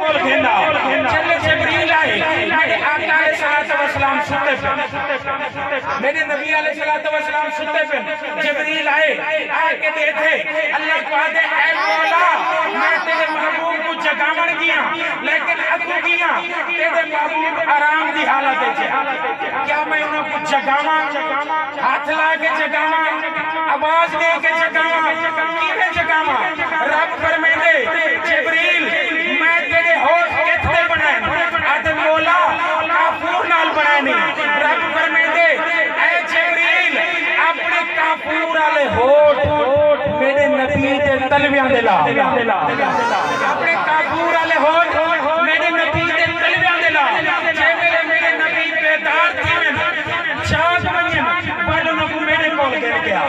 کول کھیندا چلے جبریل آئے میرے آقا علیہ السلام ستے پہ میرے نبی علیہ السلام ستے پہ جبریل آئے آ کے دیکھے اللہ کو آدھے اے مولا میں تیرے محبوب کو جگامن گیا لیکن اگو گیا تیرے محبوب آرام دی حالت ہے کیا میں انہوں کو جگاما ہاتھ لا کے جگاما آواز دے کے جگاما کیویں جگاما رب فرمائے دے جبریل میں تیرے ہوش کتنے بنائیں آدھے مولا کافور نال بنائے نہیں رب فرمائے دے اے جبریل اپنے کافور آلے ہوش میرے نبی دے تلویاں دے لا اپنے کافور آلے ہوش میرے نبی دے تلویاں دے لا جے میرے نبی بیدار تھی میں چاہت بنی بڑھ نبو میرے کول گر گیا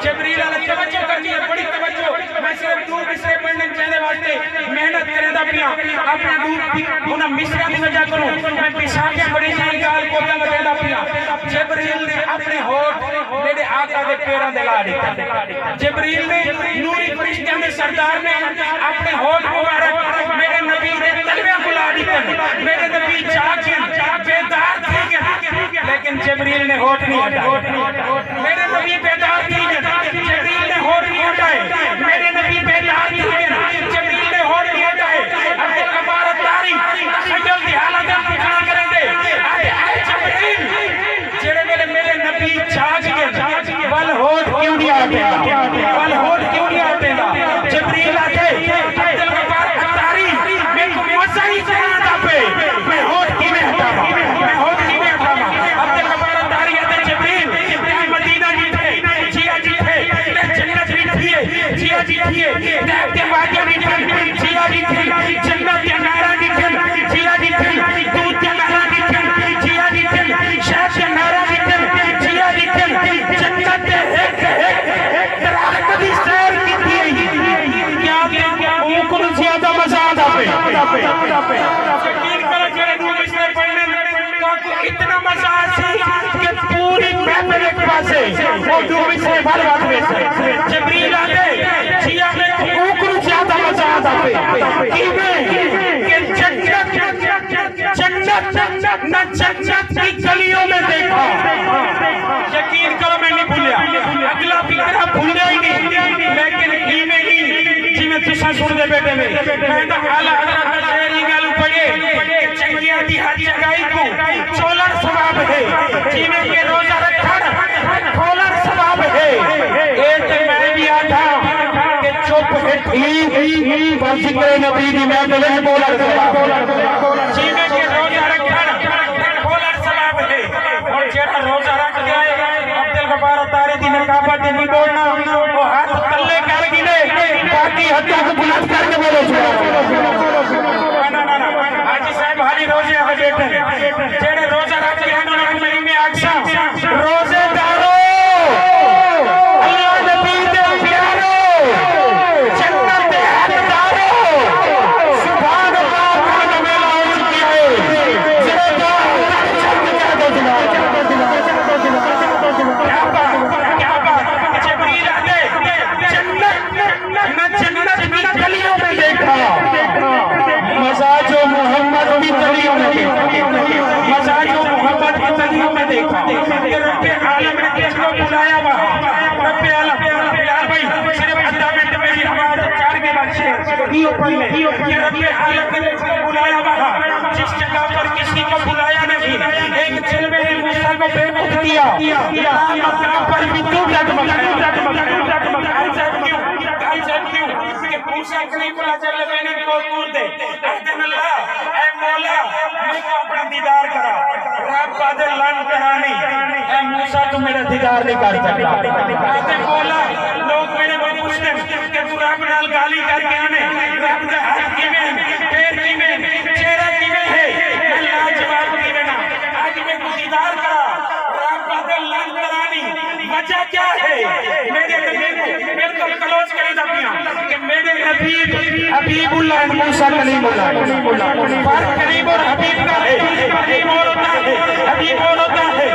جبریل علیہ توجہ کرنی ہے بڑی توجہ میں صرف دو مصرے پڑھنے چاہنے واسطے محنت کرے دا پیا اپنا دو انہا مصرے کی وجہ کروں میں پیشا کے بڑی جائیں گال کو دن لگے دا پیا جبریل نے اپنے ہوٹ میرے آقا دے پیران دے لا دیتا جبریل نے نوری فرشتیاں میں سردار نے اپنے ہوٹ مبارک میرے نبی دے تلویاں کو لا دیتا میرے نبی چاکن بیدار تھی گئے لیکن جبریل نے ہوٹ نہیں ہٹائے میرے نبی بیدار تھی گئے جبریل نے ہوٹ نہیں ہٹائے میرے نبی بیدار تھی گئے جبریل نے ہوٹ نہیں ہٹائے اب تک کبارت داری خجل دی حالت پکھنا کریں دے آئے جبریل جڑے میرے نبی چاک گئے ول ہوٹ کیوں نہیں آتے ول ہوٹ کیوں نہیں آتے جبریل آتے اب تک کبارت داری میں کو مزہ ہی جانا پہ میں ہوٹ کی میں ہٹاوا میں ہوٹ کی میں ہٹاوا اب تک کبارت داری آتے جبریل میں مدینہ جی تھے جیا جی تھے میں جنت بھی تھیے جیا جی تھیے میں کے واقعہ بھی تھے جیا جی تھے جنت کے نعرہ بھی تھے جیا جی تھے دودھ کے نعرہ بھی تھے جیا جی تھے شہد کے نعرہ بھی تھے جیا جی تھے جنت کے ایک درخت بھی سیر کی تھی کیا اوکن زیادہ مزہ آدھا پہ یقین کرو جڑے دو مصرے پڑھنے تو اتنا مزہ آسی کہ پوری محفل ایک پاسے وہ دو مصرے بھر بات میں سے جبریل آگے جیا میں اوکن زیادہ مزہ آدھا پہ کیویں کہ جنت نہ جنت کی گلیوں میں دیکھا یقین کرو میں نہیں بھولیا اگلا فکرہ بھولیا ہی نہیں لیکن کیویں نہیں جی میں تسا سن دے بیٹے میں تو اعلیٰ حضرت کا شہری گالو پڑھے چنگیاں دی ہر جگائی کو چولر ثواب ہے جی میں یہ روزہ رکھڑ کھولر ثواب ہے ایک میں بھی آتا کہ چپ ہے ٹھیک پر ذکر نبی دی میں بلے بولر ثواب جی میں یہ روزہ رکھڑ کھولر ثواب ہے اور جیڑا روزہ رکھ گئے عبدالغفار تاری دی نقابت دی نہیں دوڑنا وہ ہاتھ تلے کر گلے باقی ہتھوں کو بلند کر کے بولو حاجی صاحب حالی روزے آگے بیٹھے جیڑے روزہ رکھ گئے انہوں نے مہینے آگسا روزے دارو اللہ نبی دے پیارو جنت حق دارو سبحان اللہ کا نمیلہ ہو چکی ہے زیادہ کیا بات جبریل آگے جنت کی گلیوں میں دیکھا مزاج و محمد کی گلیوں میں دیکھا مزاج و محمد کی گلیوں میں دیکھا کہ رب عالم نے کس کو بلایا وہاں رب عالم بلال بھائی صرف 10 منٹ میں بھی ہمارا 4 کے بعد یہ رب عالم نے کس کو بلایا وہاں جس جگہ پر کسی کو بلایا نہیں ایک جلوے نے موسیٰ کو بے مخت کیا مقام پر بھی تو موسیٰ کلیم اللہ جل میں نے کو دور دے احدن اللہ اے مولا میں کو اپنا دیدار کرا رب بادل لان کرانی اے موسیٰ تو میرا دیدار نہیں کر سکتا اے مولا لوگ میرے کو پوچھتے کہ تو رب نال گالی کر کے آنے رب کا حق کی میں پیر کی میں چہرہ کی میں ہے میں لاجواب کی میں نا آج میں کو دیدار کرا رب بادل لان کرانی وجہ کیا ہے میرے کو کلوز کری دا پیا کہ میرے حبیب اللہ موسیٰ کلیم اللہ فرق کلیم اور حبیب کا ہے حبیب اور ہوتا ہے حبیب اور ہوتا ہے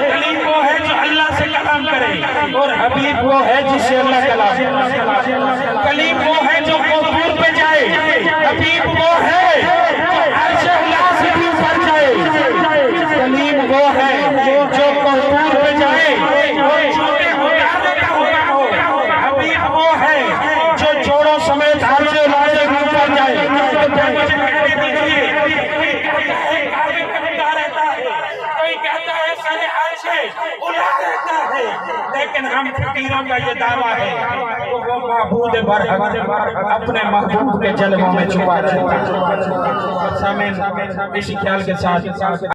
کلیم وہ ہے جو اللہ سے کلام کرے اور حبیب وہ ہے جس سے اللہ کلام کلیم وہ ہے جو قبور پہ جائے حبیب وہ ہے لیکن ہم فقیروں کا یہ دعویٰ ہے کہ وہ معبود برحق اپنے محبوب کے جلووں میں چھپا رہے ہیں۔ سامعین اسی خیال کے ساتھ